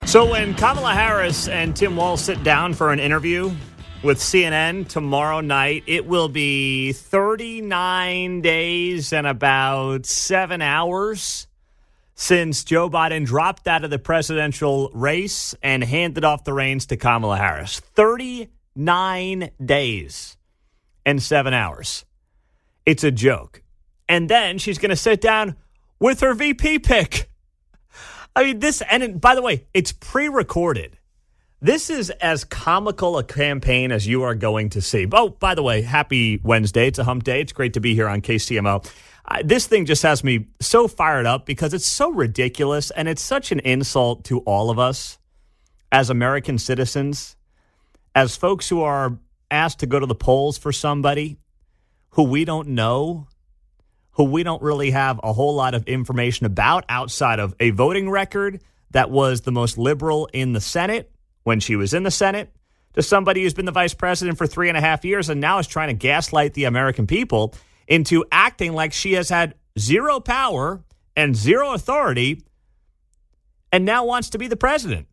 So when Kamala Harris and Tim Walz sit down for an interview with CNN tomorrow night, it will be 39 days and about 7 hours since Joe Biden dropped out of the presidential race and handed off the reins to Kamala Harris. 39 days and 7 hours. It's a joke. And then she's going to sit down with her VP pick. I mean, and by the way, it's pre-recorded. This is as comical a campaign as you are going to see. Oh, by the way, happy Wednesday. It's a hump day. It's great to be here on KCMO. This thing just has me so fired up because it's so ridiculous and it's such an insult to all of us as American citizens, as folks who are asked to go to the polls for somebody who we don't know, who we don't really have a whole lot of information about outside of a voting record that was the most liberal in the Senate when she was in the Senate, to somebody who's been the vice president for 3.5 years and now is trying to gaslight the American people into acting like she has had zero power and zero authority and now wants to be the president.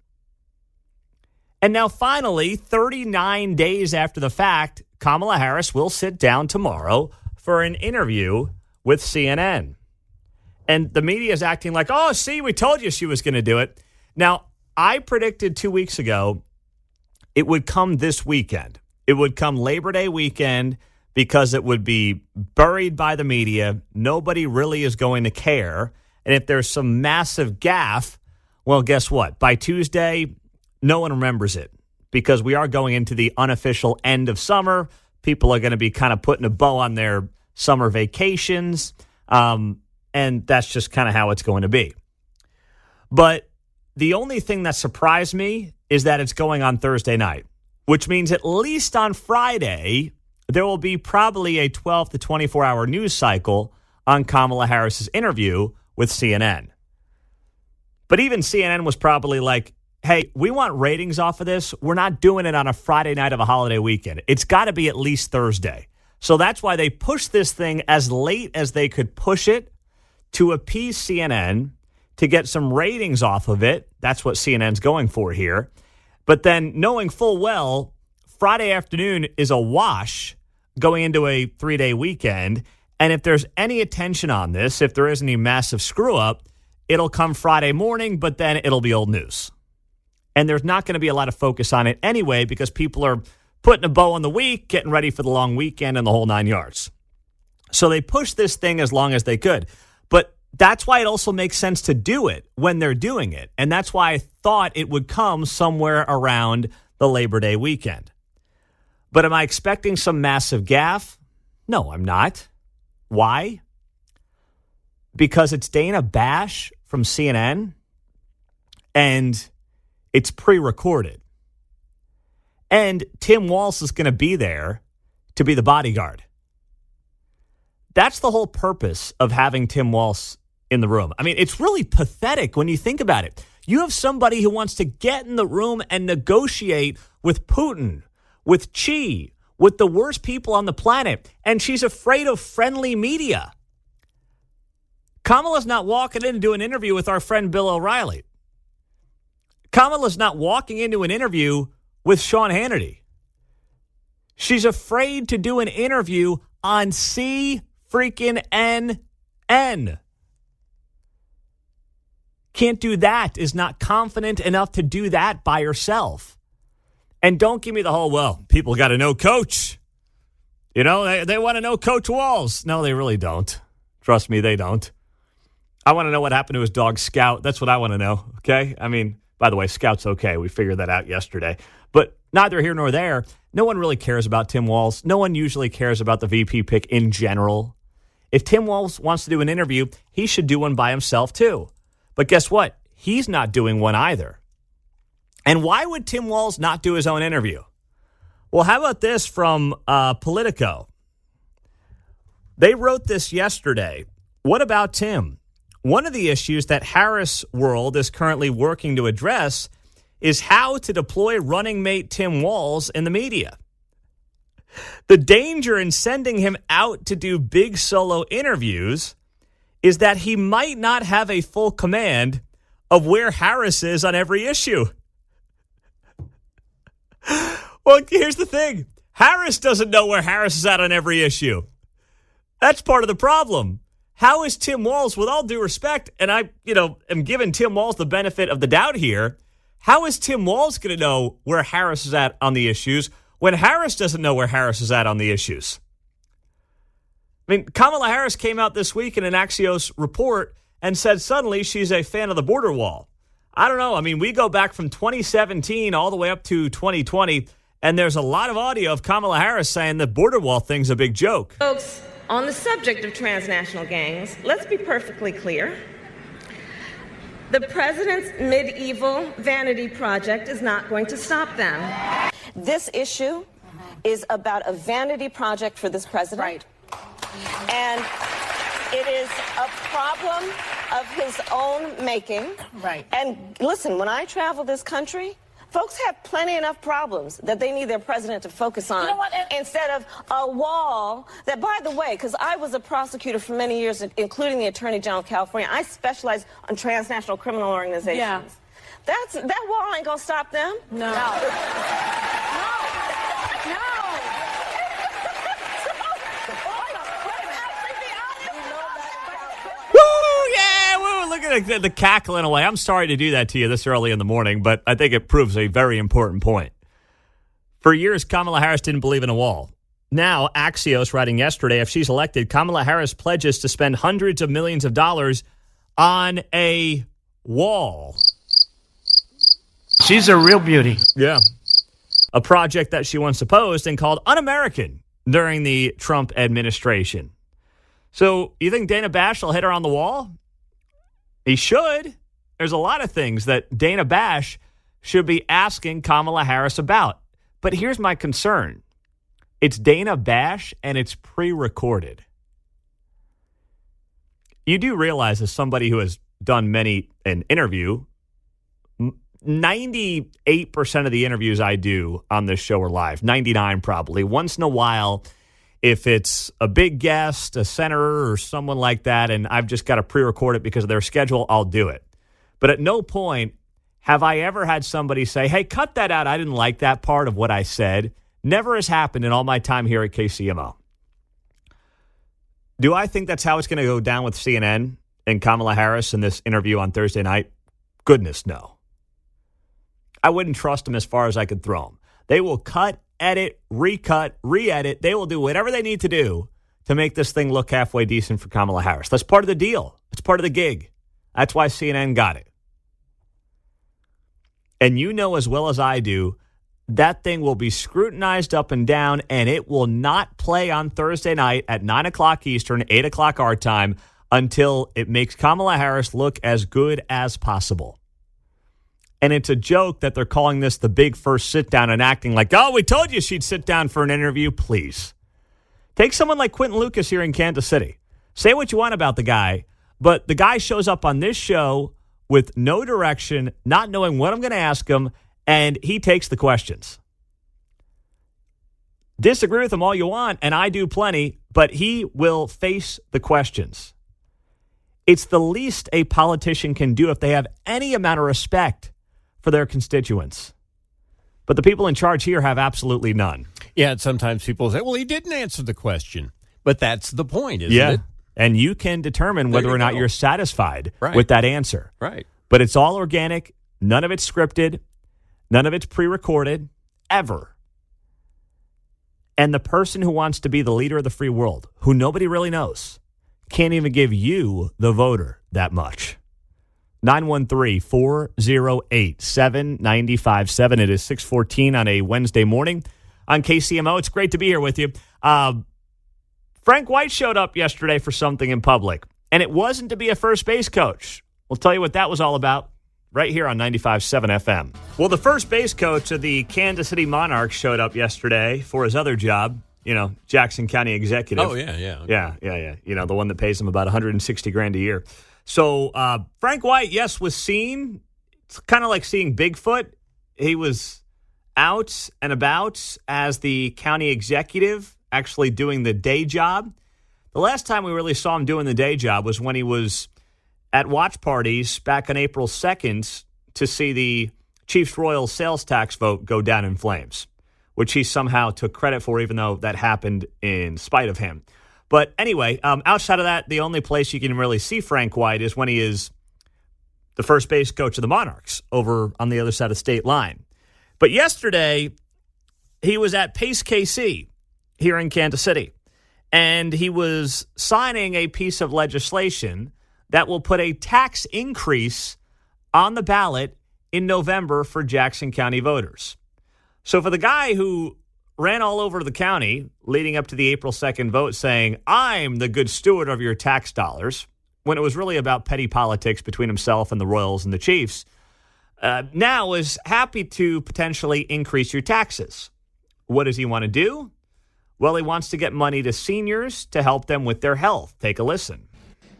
And now finally, 39 days after the fact, Kamala Harris will sit down tomorrow for an interview with CNN. And the media is acting like, oh, see, we told you she was going to do it. Now, I predicted 2 weeks ago it would come this weekend. It would come Labor Day weekend because it would be buried by the media. Nobody really is going to care. And if there's some massive gaffe, well, guess what? By Tuesday, no one remembers it because we are going into the unofficial end of summer. People are going to be kind of putting a bow on their summer vacations, and that's just kind of how it's going to be. But the only thing that surprised me is that it's going on Thursday night, which means at least on Friday, there will be probably a 12 to 24-hour news cycle on Kamala Harris's interview with CNN. But even CNN was probably like, hey, we want ratings off of this. We're not doing it on a Friday night of a holiday weekend. It's got to be at least Thursday. So that's why they pushed this thing as late as they could push it to appease CNN, to get some ratings off of it. That's what CNN's going for here. But then knowing full well, Friday afternoon is a wash going into a 3-day weekend. And if there's any attention on this, if there is any massive screw up, it'll come Friday morning, but then it'll be old news. And there's not going to be a lot of focus on it anyway because people are putting a bow on the week, getting ready for the long weekend and the whole 9 yards. So they pushed this thing as long as they could. But that's why it also makes sense to do it when they're doing it. And that's why I thought it would come somewhere around the Labor Day weekend. But am I expecting some massive gaffe? No, I'm not. Why? Because it's Dana Bash from CNN and it's pre-recorded. And Tim Walz is going to be there to be the bodyguard. That's the whole purpose of having Tim Walz in the room. I mean, it's really pathetic when you think about it. You have somebody who wants to get in the room and negotiate with Putin, with Xi, with the worst people on the planet, and she's afraid of friendly media. Kamala's not walking in to do an interview with our friend Bill O'Reilly. Kamala's not walking into an interview with Sean Hannity. She's afraid to do an interview on C-freaking-N-N. Can't do that, is not confident enough to do that by herself. And don't give me the whole, well, people got to know Coach. You know, they want to know Coach Walz. No, they really don't. Trust me, they don't. I want to know what happened to his dog Scout. That's what I want to know, okay? I mean, by the way, Scout's okay. We figured that out yesterday. But neither here nor there. No one really cares about Tim Walz. No one usually cares about the VP pick in general. If Tim Walz wants to do an interview, he should do one by himself too. But guess what? He's not doing one either. And why would Tim Walz not do his own interview? Well, how about this from Politico? They wrote this yesterday. What about Tim? One of the issues that Harris World is currently working to address is how to deploy running mate Tim Walz in the media. The danger in sending him out to do big solo interviews is that he might not have a full command of where Harris is on every issue. Well, here's the thing. Harris doesn't know where Harris is at on every issue. That's part of the problem. How is Tim Walz, with all due respect, and I, am giving Tim Walz the benefit of the doubt here, how is Tim Walz going to know where Harris is at on the issues when Harris doesn't know where Harris is at on the issues? I mean, Kamala Harris came out this week in an Axios report and said suddenly she's a fan of the border wall. I don't know. I mean, we go back from 2017 all the way up to 2020, and there's a lot of audio of Kamala Harris saying the border wall thing's a big joke. Folks, on the subject of transnational gangs, let's be perfectly clear. The president's medieval vanity project is not going to stop them. This issue is about a vanity project for this president. Right. And it is a problem of his own making. Right. And listen, when I travel this country, folks have plenty enough problems that they need their president to focus on. You know what? Instead of a wall that, by the way, because I was a prosecutor for many years, including the Attorney General of California, I specialize on transnational criminal organizations. Yeah. That wall ain't gonna stop them. No. Look at the cackling away. I'm sorry to do that to you this early in the morning, but I think it proves a very important point. For years, Kamala Harris didn't believe in a wall. Now, Axios writing yesterday, if she's elected, Kamala Harris pledges to spend hundreds of millions of dollars on a wall. She's a real beauty. Yeah. A project that she once opposed and called un-American during the Trump administration. So you think Dana Bash will hit her on the wall? He should. There's a lot of things that Dana Bash should be asking Kamala Harris about. But here's my concern. It's Dana Bash and it's pre-recorded. You do realize, as somebody who has done many an interview, 98% of the interviews I do on this show are live. 99 probably. Once in a while, if it's a big guest, a senator, or someone like that, and I've just got to pre-record it because of their schedule, I'll do it. But at no point have I ever had somebody say, hey, cut that out. I didn't like that part of what I said. Never has happened in all my time here at KCMO. Do I think that's how it's going to go down with CNN and Kamala Harris in this interview on Thursday night? Goodness, no. I wouldn't trust them as far as I could throw them. They will cut, edit, recut, re-edit. They will do whatever they need to do to make this thing look halfway decent for Kamala Harris. That's part of the deal. It's part of the gig. That's why CNN got it. And you know as well as I do, that thing will be scrutinized up and down, and it will not play on Thursday night at 9 o'clock Eastern, 8 o'clock our time, until it makes Kamala Harris look as good as possible. And it's a joke that they're calling this the big first sit down and acting like, oh, we told you she'd sit down for an interview. Please. Take someone like Quentin Lucas here in Kansas City. Say what you want about the guy, but the guy shows up on this show with no direction, not knowing what I'm going to ask him, and he takes the questions. Disagree with him all you want, and I do plenty, but he will face the questions. It's the least a politician can do if they have any amount of respect for their constituents. But the people in charge here have absolutely none. Yeah, and sometimes people say, well, he didn't answer the question. But that's the point, isn't it? And you can determine whether or not you're satisfied with that answer. Right. But it's all organic. None of it's scripted. None of it's pre-recorded. Ever. And the person who wants to be the leader of the free world, who nobody really knows, can't even give you, the voter, that much. 913-408-7957. It is 6:14 on a Wednesday morning on KCMO. It's great to be here with you. Frank White showed up yesterday for something in public, and it wasn't to be a first base coach. We'll tell you what that was all about right here on 95.7 FM. Well, the first base coach of the Kansas City Monarchs showed up yesterday for his other job, Jackson County executive. Oh, yeah. Yeah. The one that pays him about $160,000 a year. So Frank White, yes, was seen. It's kind of like seeing Bigfoot. He was out and about as the county executive, actually doing the day job. The last time we really saw him doing the day job was when he was at watch parties back on April 2nd to see the Chiefs Royal sales tax vote go down in flames, which he somehow took credit for, even though that happened in spite of him. But anyway, outside of that, the only place you can really see Frank White is when he is the first base coach of the Monarchs over on the other side of the state line. But yesterday, he was at Pace KC here in Kansas City, and he was signing a piece of legislation that will put a tax increase on the ballot in November for Jackson County voters. So for the guy who ran all over the county leading up to the April 2nd vote saying, I'm the good steward of your tax dollars, when it was really about petty politics between himself and the Royals and the Chiefs, now is happy to potentially increase your taxes. What does he want to do? Well, he wants to get money to seniors to help them with their health. Take a listen.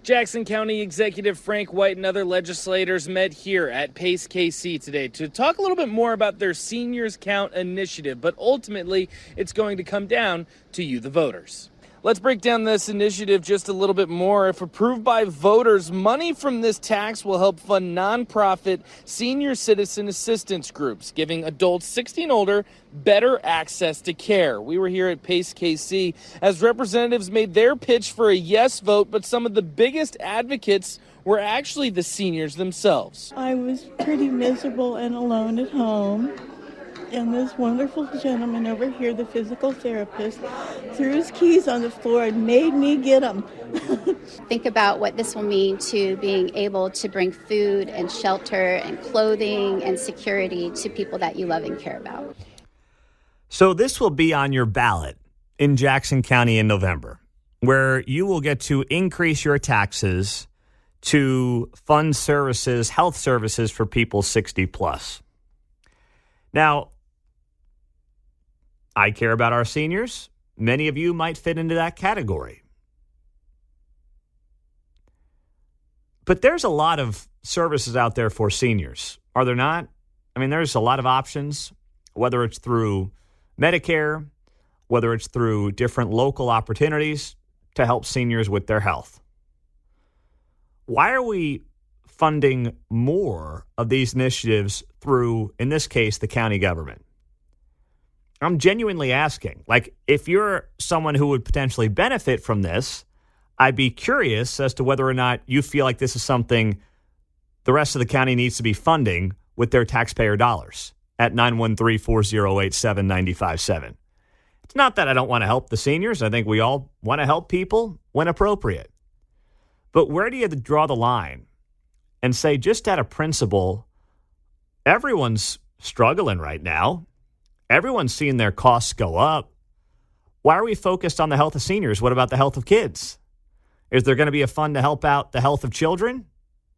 Jackson County Executive Frank White and other legislators met here at Pace KC today to talk a little bit more about their Seniors Count initiative, but ultimately it's going to come down to you, the voters. Let's break down this initiative just a little bit more. If approved by voters, money from this tax will help fund nonprofit senior citizen assistance groups, giving adults 60 and older better access to care. We were here at Pace KC as representatives made their pitch for a yes vote, but some of the biggest advocates were actually the seniors themselves. I was pretty miserable and alone at home. And this wonderful gentleman over here, the physical therapist, threw his keys on the floor and made me get them. Think about what this will mean to being able to bring food and shelter and clothing and security to people that you love and care about. So this will be on your ballot in Jackson County in November, where you will get to increase your taxes to fund services, health services for people 60 plus. Now, I care about our seniors. Many of you might fit into that category. But there's a lot of services out there for seniors, are there not? I mean, there's a lot of options, whether it's through Medicare, whether it's through different local opportunities to help seniors with their health. Why are we funding more of these initiatives through, in this case, the county government? I'm genuinely asking. Like, if you're someone who would potentially benefit from this, I'd be curious as to whether or not you feel like this is something the rest of the county needs to be funding with their taxpayer dollars at 913-408-7957. It's not that I don't want to help the seniors. I think we all want to help people when appropriate. But where do you draw the line and say, just out of principle, everyone's struggling right now. Everyone's seeing their costs go up. Why are we focused on the health of seniors? What about the health of kids? Is there going to be a fund to help out the health of children?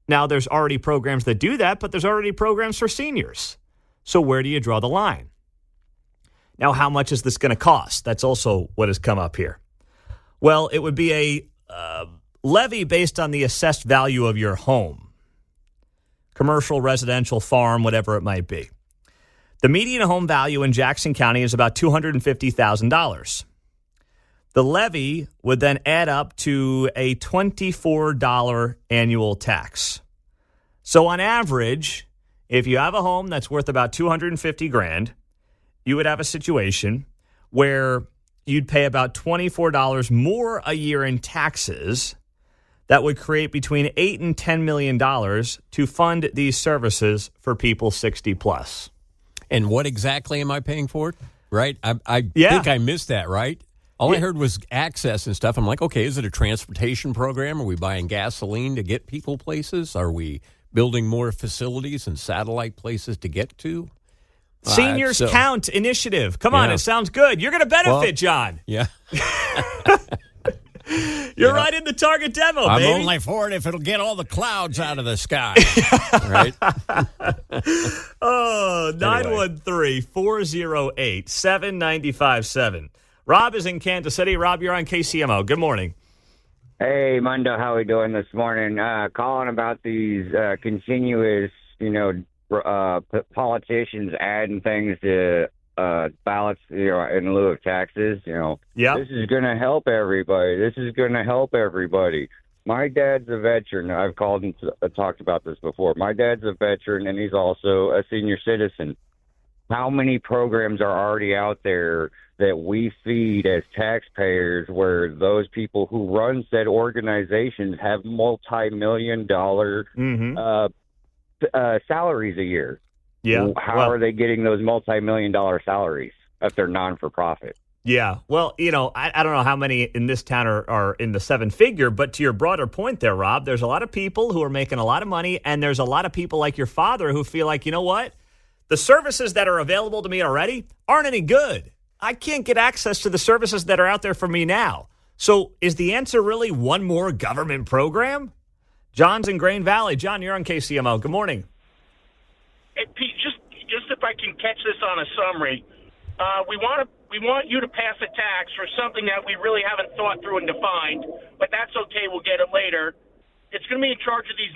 Now, there's already programs that do that, but there's already programs for seniors. So where do you draw the line? Now, how much is this going to cost? That's also what has come up here. Well, it would be a levy based on the assessed value of your home. Commercial, residential, farm, whatever it might be. The median home value in Jackson County is about $250,000. The levy would then add up to a $24 annual tax. So on average, if you have a home that's worth about $250,000, you would have a situation where you'd pay about $24 more a year in taxes. That would create between $8 and $10 million to fund these services for people 60 plus. And what exactly am I paying for it? Right? I think I missed that, right? All I heard was access and stuff. I'm like, okay, is it a transportation program? Are we buying gasoline to get people places? Are we building more facilities and satellite places to get to? Seniors Count initiative. Come on, it sounds good. You're going to benefit, John. Yeah. You're right in the target demo, I'm baby. only for it if it'll get all the clouds out of the sky. Right? 913-408-7957. Rob is in Kansas City. Rob, you're on KCMO. Good morning. Hey, Mundo, how we doing this morning? Calling about these continuous, politicians adding things to ballots, in lieu of taxes. Yeah. This is going to help everybody. My dad's a veteran. I've called and talked about this before. My dad's a veteran, and he's also a senior citizen. How many programs are already out there that we feed as taxpayers where those people who run said organizations have multi-million-dollar salaries a year? Yeah. How are they getting those multi-million-dollar salaries if they're non-for-profit? Yeah. Well, I don't know how many in this town are in the seven-figure, but to your broader point there, Rob, there's a lot of people who are making a lot of money, and there's a lot of people like your father who feel like, you know what? The services that are available to me already aren't any good. I can't get access to the services that are out there for me now. So is the answer really one more government program? John's in Grain Valley. John, you're on KCMO. Good morning. Hey, Pete, just if I can catch this on a summary, we want you to pass a tax for something that we really haven't thought through and defined, but that's okay. We'll get it later. It's going to be in charge of these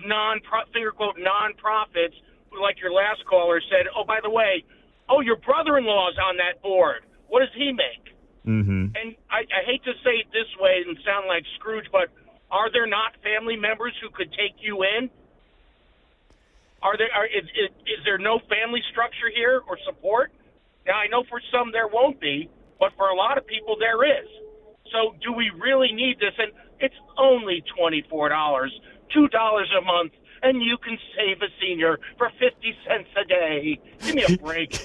finger quote nonprofits, who, like your last caller said, oh, by the way, your brother-in-law's on that board. What does he make? Mm-hmm. And I hate to say it this way and sound like Scrooge, but are there not family members who could take you in? Is there no family structure here or support? Now, I know for some there won't be, but for a lot of people there is. So do we really need this? And it's only $24, $2 a month, and you can save a senior for 50 cents a day. Give me a break.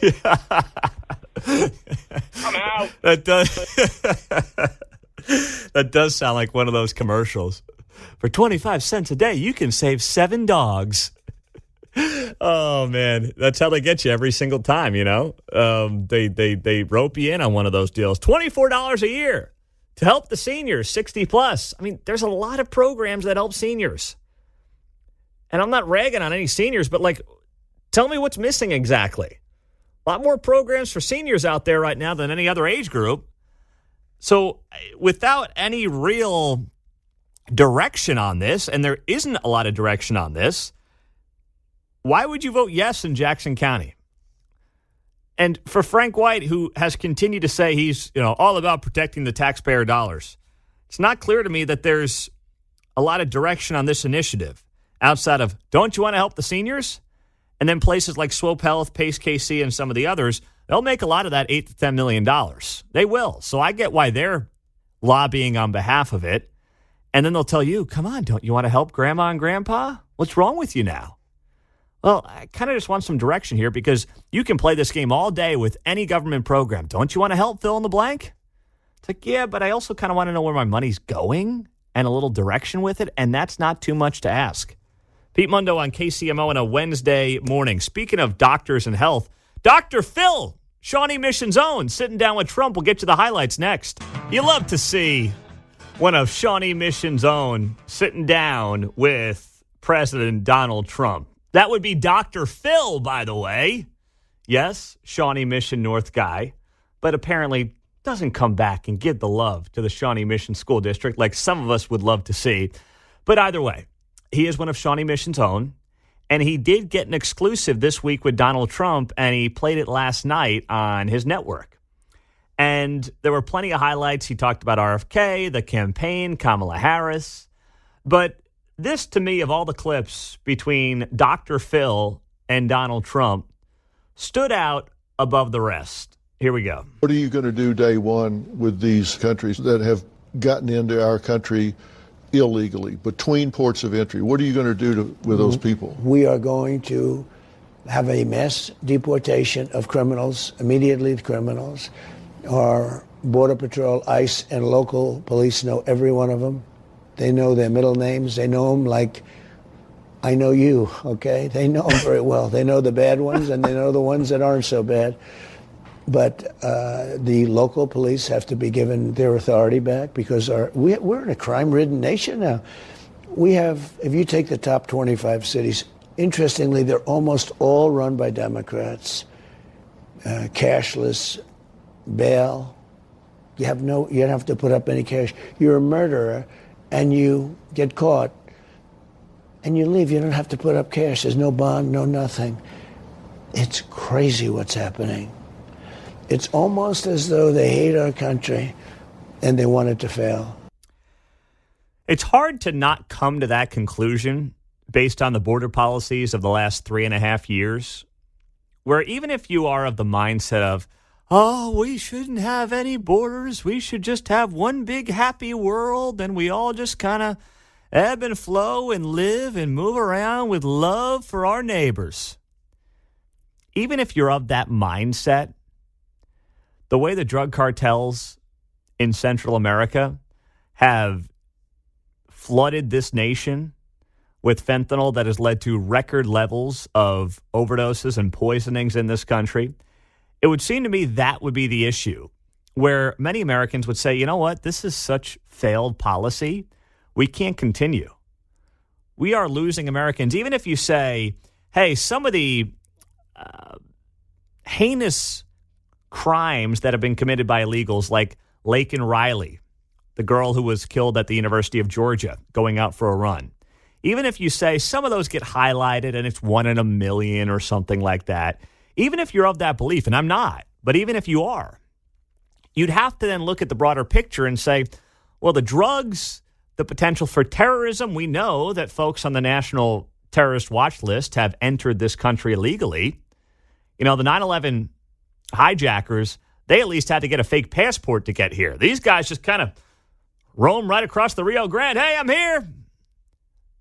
I'm out. That does sound like one of those commercials. For 25 cents a day, you can save 7 dogs. Oh, man. That's how they get you every single time, They rope you in on one of those deals. $24 a year to help the seniors, 60 plus. I mean, there's a lot of programs that help seniors. And I'm not ragging on any seniors, but, tell me what's missing exactly. A lot more programs for seniors out there right now than any other age group. So without any real direction on this, and there isn't a lot of direction on this, why would you vote yes in Jackson County? And for Frank White, who has continued to say he's all about protecting the taxpayer dollars, it's not clear to me that there's a lot of direction on this initiative outside of, don't you want to help the seniors? And then places like Swope Health, Pace KC, and some of the others, they'll make a lot of that $8 to $10 million. They will. So I get why they're lobbying on behalf of it. And then they'll tell you, come on, don't you want to help Grandma and Grandpa? What's wrong with you now? Well, I kind of just want some direction here because you can play this game all day with any government program. Don't you want to help fill in the blank? It's like, yeah, but I also kind of want to know where my money's going and a little direction with it, and that's not too much to ask. Pete Mundo on KCMO on a Wednesday morning. Speaking of doctors and health, Dr. Phil, Shawnee Mission's own, sitting down with Trump. We'll get to the highlights next. You love to see one of Shawnee Mission's own sitting down with President Donald Trump. That would be Dr. Phil, by the way. Yes, Shawnee Mission North guy, but apparently doesn't come back and give the love to the Shawnee Mission School District like some of us would love to see. But either way, he is one of Shawnee Mission's own, and he did get an exclusive this week with Donald Trump, and he played it last night on his network. And there were plenty of highlights. He talked about RFK, the campaign, Kamala Harris. But this, to me, of all the clips between Dr. Phil and Donald Trump, stood out above the rest. Here we go. What are you going to do day one with these countries that have gotten into our country illegally, between ports of entry? What are you going to do with those people? We are going to have a mass deportation of criminals, immediately the criminals. Our Border Patrol, ICE, and local police know every one of them. They know their middle names. They know them like I know you, okay? They know them very well. They know the bad ones, and they know the ones that aren't so bad. But the local police have to be given their authority back because we're in a crime-ridden nation now. We have, if you take the top 25 cities, interestingly, they're almost all run by Democrats. Cashless, bail. You don't have to put up any cash. You're a murderer, and you get caught, and you leave. You don't have to put up cash. There's no bond, no nothing. It's crazy what's happening. It's almost as though they hate our country and they want it to fail. It's hard to not come to that conclusion based on the border policies of the last 3.5 years, where even if you are of the mindset of, oh, we shouldn't have any borders, we should just have one big happy world, and we all just kind of ebb and flow and live and move around with love for our neighbors. Even if you're of that mindset, the way the drug cartels in Central America have flooded this nation with fentanyl that has led to record levels of overdoses and poisonings in this country, it would seem to me that would be the issue, where many Americans would say, you know what, this is such failed policy, we can't continue. We are losing Americans. Even if you say, hey, some of the heinous crimes that have been committed by illegals, like Laken Riley, the girl who was killed at the University of Georgia going out for a run. Even if you say some of those get highlighted and it's 1 in a million or something like that, even if you're of that belief, and I'm not, but even if you are, you'd have to then look at the broader picture and say, well, the drugs, the potential for terrorism, we know that folks on the National Terrorist Watch List have entered this country illegally. You know, the 9/11 hijackers, they at least had to get a fake passport to get here. These guys just kind of roam right across the Rio Grande. Hey, I'm here.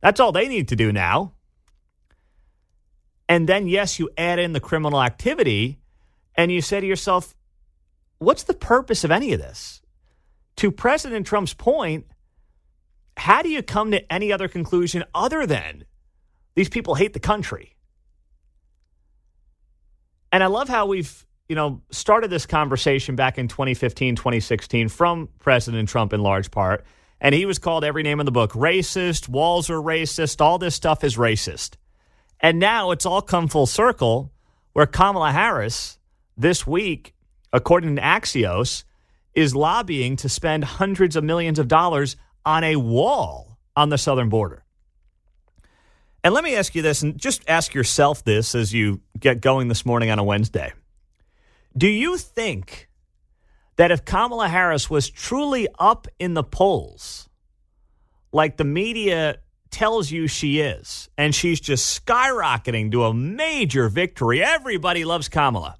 That's all they need to do now. And then, yes, you add in the criminal activity and you say to yourself, what's the purpose of any of this? To President Trump's point, how do you come to any other conclusion other than these people hate the country? And I love how we've, started this conversation back in 2015, 2016 from President Trump in large part. And he was called every name in the book, racist, walls are racist, all this stuff is racist. And now it's all come full circle where Kamala Harris this week, according to Axios, is lobbying to spend hundreds of millions of dollars on a wall on the southern border. And let me ask you this, and just ask yourself this as you get going this morning on a Wednesday. Do you think that if Kamala Harris was truly up in the polls, like the media tells you she is, and she's just skyrocketing to a major victory, everybody loves Kamala,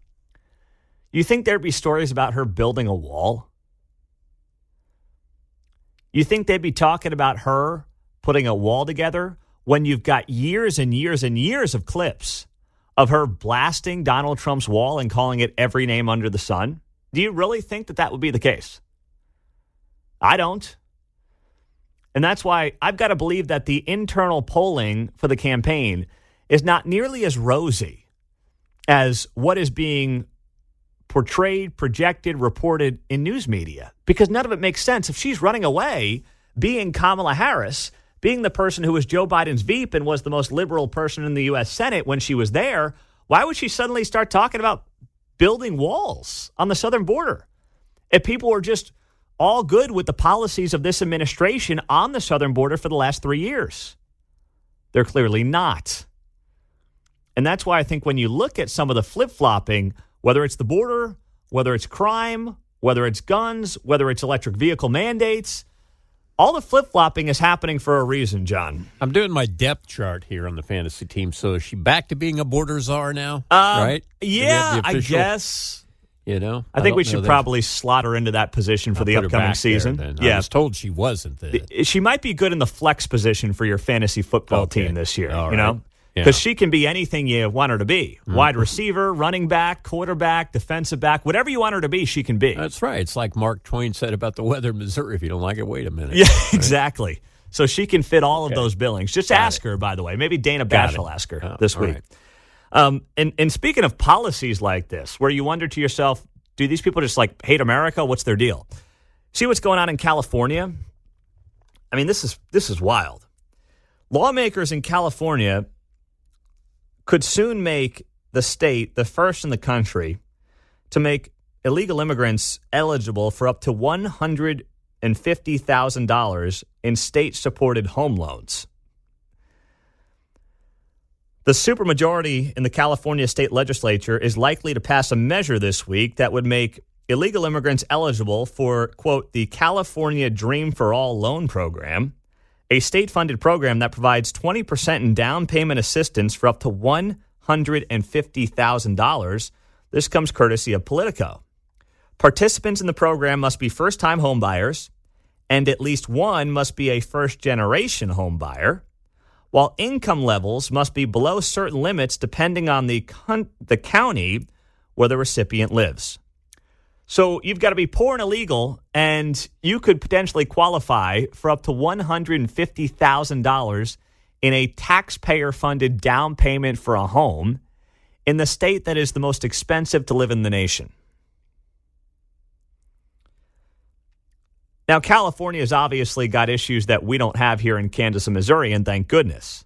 you think there'd be stories about her building a wall? You think they'd be talking about her putting a wall together when you've got years and years and years of clips of her blasting Donald Trump's wall and calling it every name under the sun? Do you really think that that would be the case? I don't. And that's why I've got to believe that the internal polling for the campaign is not nearly as rosy as what is being portrayed, projected, reported in news media, because none of it makes sense. If she's running away, being Kamala Harris, being the person who was Joe Biden's Veep and was the most liberal person in the U.S. Senate when she was there, why would she suddenly start talking about building walls on the southern border? If people were just all good with the policies of this administration on the southern border for the last 3 years. They're clearly not. And that's why I think when you look at some of the flip-flopping, whether it's the border, whether it's crime, whether it's guns, whether it's electric vehicle mandates, all the flip-flopping is happening for a reason, John. I'm doing my depth chart here on the fantasy team. So is she back to being a border czar now? Right? Yeah, I guess. I think we should probably slot her into that position for the upcoming season. I was told she wasn't. She might be good in the flex position for your fantasy football team this year, all right. Because she can be anything you want her to be. Wide receiver, running back, quarterback, defensive back, whatever you want her to be, she can be. That's right. It's like Mark Twain said about the weather in Missouri. If you don't like it, wait a minute. Yeah, right? Exactly. So she can fit all of those billings. Just ask her, by the way. Maybe Dana Bash will ask her this week. Right. And speaking of policies like this, where you wonder to yourself, do these people just hate America? What's their deal? See what's going on in California? I mean, this is wild. Lawmakers in California could soon make the state the first in the country to make illegal immigrants eligible for up to $150,000 in state-supported home loans. The supermajority in the California state legislature is likely to pass a measure this week that would make illegal immigrants eligible for, quote, the California Dream for All loan program a state-funded program that provides 20% in down payment assistance for up to $150,000. This comes courtesy of Politico. Participants in the program must be first-time homebuyers, and at least one must be a first-generation home buyer, while income levels must be below certain limits depending on the county where the recipient lives. So you've got to be poor and illegal, and you could potentially qualify for up to $150,000 in a taxpayer-funded down payment for a home in the state that is the most expensive to live in the nation. Now, California has obviously got issues that we don't have here in Kansas and Missouri, and thank goodness.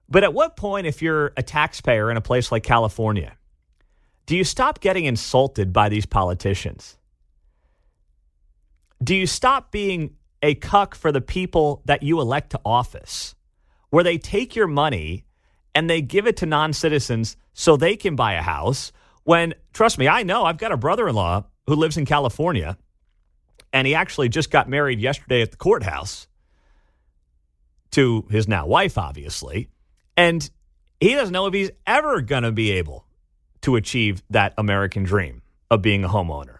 But at what point, if you're a taxpayer in a place like California, do you stop getting insulted by these politicians? Do you stop being a cuck for the people that you elect to office, where they take your money and they give it to non-citizens so they can buy a house when, trust me, I know, I've got a brother-in-law who lives in California, and he actually just got married yesterday at the courthouse to his now wife, obviously, and he doesn't know if he's ever going to be able to achieve that American dream of being a homeowner.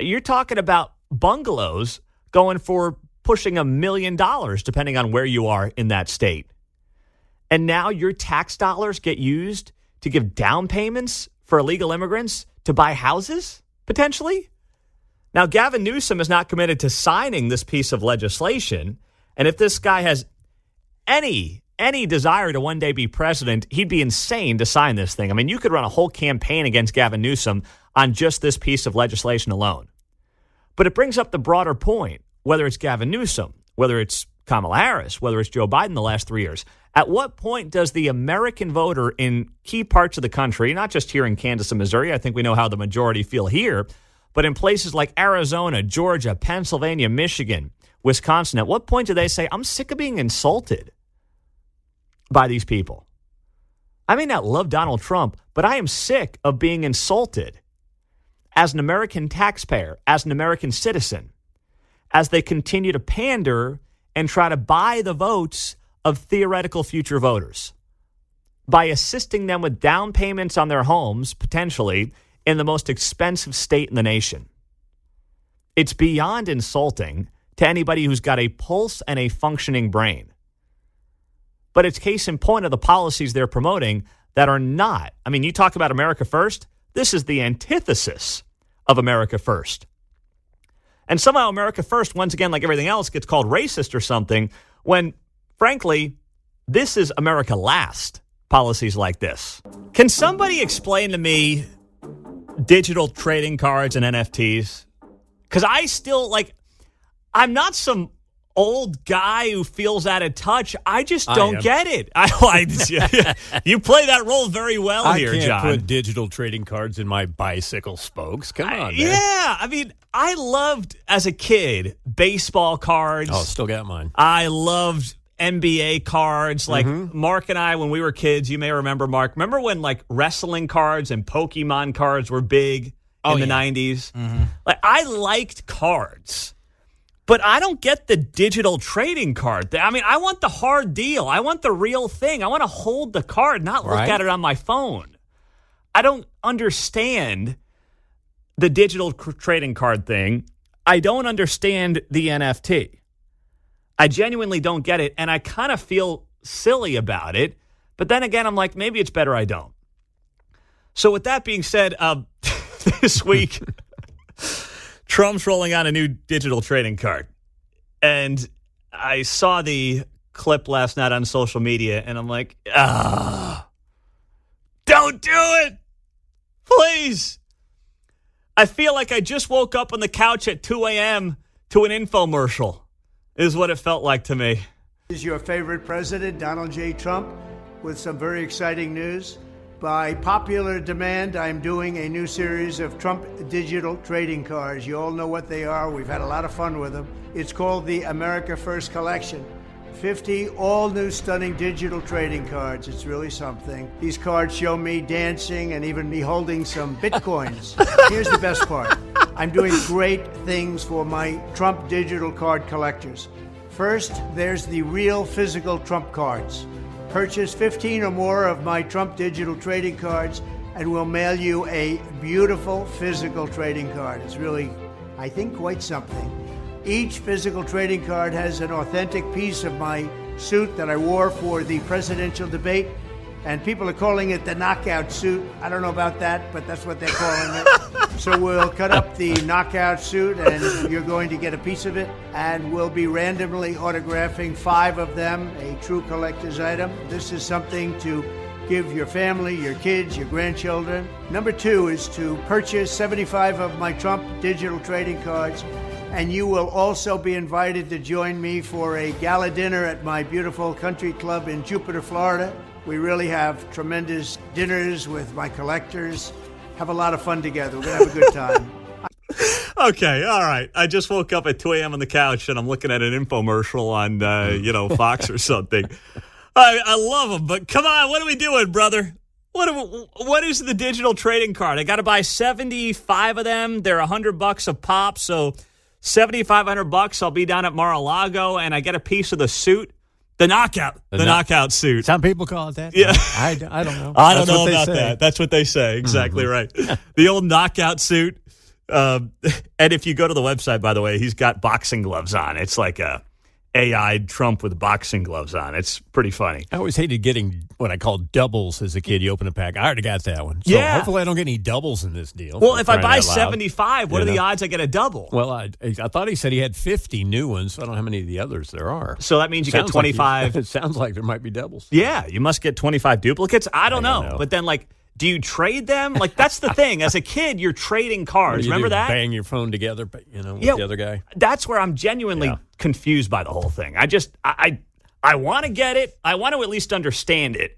You're talking about bungalows going for pushing $1 million, depending on where you are in that state. And now your tax dollars get used to give down payments for illegal immigrants to buy houses, potentially? Now, Gavin Newsom is not committed to signing this piece of legislation. And if this guy has any desire to one day be president, he'd be insane to sign this thing. I mean, you could run a whole campaign against Gavin Newsom on just this piece of legislation alone. But it brings up the broader point, whether it's Gavin Newsom, whether it's Kamala Harris, whether it's Joe Biden the last 3 years. At what point does the American voter in key parts of the country, not just here in Kansas and Missouri, I think we know how the majority feel here, but in places like Arizona, Georgia, Pennsylvania, Michigan, Wisconsin, at what point do they say, I'm sick of being insulted by these people? I may not love Donald Trump, but I am sick of being insulted as an American taxpayer, as an American citizen, as they continue to pander and try to buy the votes of theoretical future voters by assisting them with down payments on their homes, potentially, in the most expensive state in the nation. It's beyond insulting to anybody who's got a pulse and a functioning brain. But it's case in point of the policies they're promoting that are not. I mean, you talk about America First. This is the antithesis of America First. And somehow America First, once again, like everything else, gets called racist or something when, frankly, this is America Last policies like this. Can somebody explain to me digital trading cards and NFTs? Because I still, I'm not some old guy who feels out of touch. I just don't get it. You play that role very well here, John. I can't put digital trading cards in my bicycle spokes. Come on, man. Yeah, I mean, I loved, as a kid, baseball cards. Oh, still got mine. I loved NBA cards. Like, Mark and I, when we were kids, you may remember, Mark, remember when, wrestling cards and Pokemon cards were big in the 90s? Mm-hmm. I liked cards. But I don't get the digital trading card. I mean, I want the hard deal. I want the real thing. I want to hold the card, not look at it on my phone. I don't understand the digital trading card thing. I don't understand the NFT. I genuinely don't get it, and I kind of feel silly about it. But then again, I'm like, maybe it's better I don't. So with that being said, this week, Trump's rolling out a new digital trading card. And I saw the clip last night on social media, and I'm like, don't do it. Please. I feel like I just woke up on the couch at 2 a.m. to an infomercial, is what it felt like to me. This is your favorite president, Donald J. Trump, with some very exciting news. By popular demand, I'm doing a new series of Trump digital trading cards. You all know what they are. We've had a lot of fun with them. It's called the America First Collection. 50 all-new stunning digital trading cards. It's really something. These cards show me dancing and even me holding some bitcoins. Here's the best part. I'm doing great things for my Trump digital card collectors. First, there's the real physical Trump cards. Purchase 15 or more of my Trump digital trading cards, and we'll mail you a beautiful physical trading card. It's really, I think, quite something. Each physical trading card has an authentic piece of my suit that I wore for the presidential debate, and people are calling it the knockout suit. I don't know about that, but that's what they're calling it. So we'll cut up the knockout suit, and you're going to get a piece of it, and we'll be randomly autographing 5 of them, a true collector's item. This is something to give your family, your kids, your grandchildren. Number 2 is to purchase 75 of my Trump digital trading cards, and you will also be invited to join me for a gala dinner at my beautiful country club in Jupiter, Florida. We really have tremendous dinners with my collectors. Have a lot of fun together. We're going to have a good time. Okay, all right. I just woke up at 2 a.m. on the couch, and I'm looking at an infomercial on, Fox or something. I love them, but come on, what are we doing, brother? What is the digital trading card? I got to buy 75 of them. They're $100 a pop, so $7,500. I'll be down at Mar-a-Lago, and I get a piece of the suit. The knockout suit. Some people call it that. Yeah. I don't know. I don't know about that. That's what they say. Exactly right. The old knockout suit. And if you go to the website, by the way, he's got boxing gloves on. It's like a AI Trump with boxing gloves on. It's pretty funny. I always hated getting what I called doubles as a kid. You open a pack. I already got that one. So yeah. Hopefully I don't get any doubles in this deal. Well, if I buy 75, what are the odds I get a double? Well, I thought he said he had 50 new ones. So I don't know how many of the others there are. So that means you get 25. It sounds like there might be doubles. Yeah, you must get 25 duplicates. I don't know. But then, do you trade them? That's the thing. As a kid, you're trading cards. Remember that? Bang your phone together, with the other guy. That's where I'm genuinely confused by the whole thing. I want to get it. I want to at least understand it.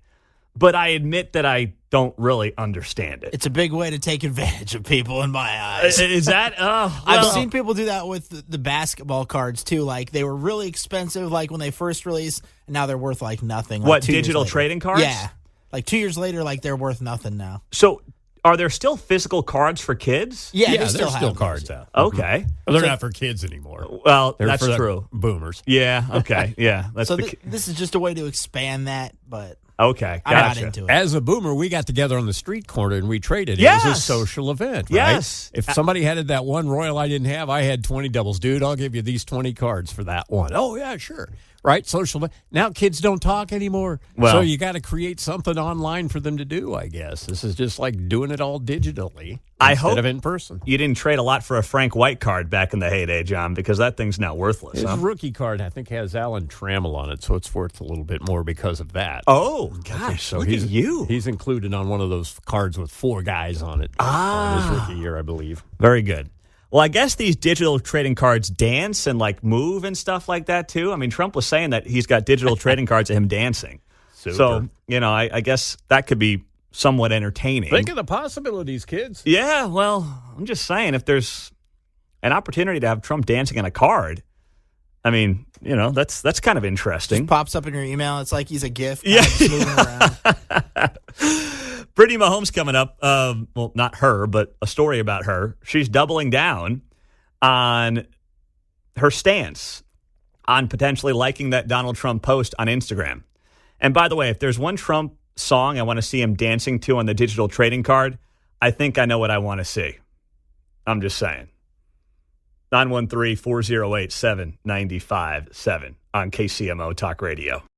But I admit that I don't really understand it. It's a big way to take advantage of people in my eyes. Is that? I've seen people do that with the basketball cards, too. They were really expensive, when they first released, and now they're worth, nothing. What, digital trading cards? Yeah. 2 years later, they're worth nothing now. So, are there still physical cards for kids? Yeah, there's still cards out. Okay. Well, they're not for kids anymore. Well, they're that's for true. Boomers. Yeah, okay. Yeah. So this is just a way to expand that, but okay, I'm not into it. As a boomer, we got together on the street corner and we traded. Yes. It was a social event, right? Yes. If somebody had that one Royal I didn't have, I had 20 doubles. Dude, I'll give you these 20 cards for that one. Oh, yeah, sure. Right? Social. Now kids don't talk anymore. Well, so you got to create something online for them to do, I guess. This is just like doing it all digitally instead of in person. You didn't trade a lot for a Frank White card back in the heyday, John, because that thing's now worthless. His rookie card, I think, has Alan Trammell on it, so it's worth a little bit more because of that. Oh, gosh. So look at you. He's included on one of those cards with 4 guys on it on his rookie year, I believe. Very good. Well, I guess these digital trading cards dance and move and stuff like that, too. I mean, Trump was saying that he's got digital trading cards of him dancing. Super. So, I guess that could be somewhat entertaining. Think of the possibilities, kids. Yeah, well, I'm just saying, if there's an opportunity to have Trump dancing on a card, I mean, that's kind of interesting. Just pops up in your email. It's like he's a GIF. Yeah. Just moving around. Brittany Mahomes coming up. Well, not her, but a story about her. She's doubling down on her stance on potentially liking that Donald Trump post on Instagram. And by the way, if there's one Trump song I want to see him dancing to on the digital trading card, I think I know what I want to see. I'm just saying. 913-408-7957 on KCMO Talk Radio.